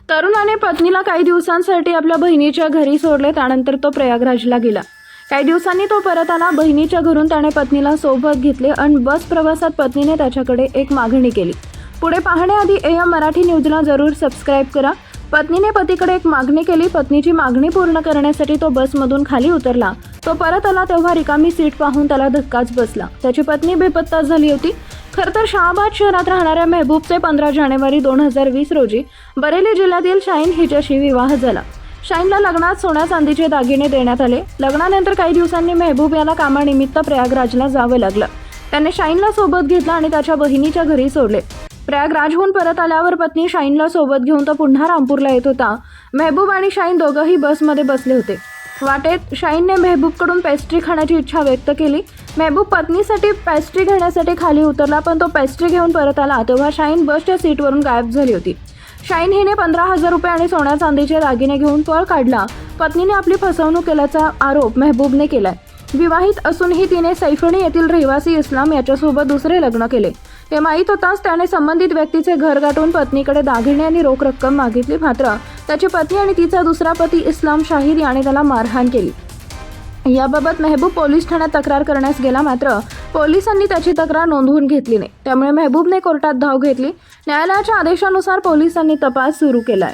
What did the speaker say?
तरुणाने पत्नीला काही दिवसांसाठी आपल्या बहिणीच्या घरी सोडले, त्यानंतर तो प्रयागराजला गेला। काही दिवसांनी तो परत आला। बहिणीच्या घरून त्याने पत्नीला सोबत घेतले आणि बस प्रवासात पत्नीने त्याच्याकडे एक मागणी केली। पुढे पाहण्याआधी AM मराठी न्यूजला जरूर सबस्क्राईब करा। पत्नीने पतीकडे एक मागणी केली। पत्नीची मागणी पूर्ण करण्यासाठी तो बसमधून खाली उतरला। तो परत आला तेव्हा रिकामी सीट पाहून त्याला धक्काच बसला। त्याची पत्नी बेपत्ता झाली होती। खरतर शहाबाद शहरात राहणाऱ्या मेहबूबचे 15 जानेवारी 2020 रोजी बरेली जिल्ह्यातील शाहीन हिच्याशी विवाह झाला। शाहीनला लग्नात सोन्या चांदीचे दागिने देण्यात आले। लग्नानंतर काही दिवसांनी मेहबूब याला कामानिमित्त प्रयागराजला जावं लागलं। त्याने शाहीनला सोबत घेतलं आणि त्याच्या बहिणीच्या घरी सोडले। प्रयागराजहून परत आल्यावर पत्नी शाहीनला सोबत घेऊन तो पुन्हा रामपूरला येत होता। मेहबूब आणि शाहीन दोघंही बसमध्ये बसले होते। वाटेत शाहीनने मेहबूबकडून पेस्ट्री खाण्याची इच्छा व्यक्त केली। मेहबूब पत्नीसाठी पेस्ट्री घेण्यासाठी खाली उतरला, पण तो पेस्ट्री घेऊन परत आला तेव्हा शाहीन बसच्या सीटवरून गायब झाली होती। शाहीन हिने 15,000 रुपये आणि सोन्या चांदीचे दागिने घेऊन पळ काढला। पत्नीने आपली फसवणूक केल्याचा आरोप मेहबूबने केलाय। विवाहित असूनही तिने सैफणी येथील रहिवासी इस्लाम याच्यासोबत दुसरे लग्न केले। हे माहीत होताच त्याने संबंधित व्यक्तीचे घर गाठून पत्नीकडे दागिने आणि रोख रक्कम मागितली। मात्र त्याची पत्नी आणि तिचा दुसरा पती इस्लाम शाहीर याने त्याला मारहाण केली। याबाबत मेहबूब पोलीस ठाण्यात तक्रार करण्यास गेला, मात्र पोलिसांनी त्याची तक्रार नोंदवून घेतली नाही। त्यामुळे मेहबूबने कोर्टात धाव घेतली। न्यायालयाच्या आदेशानुसार पोलिसांनी तपास सुरू केलाय।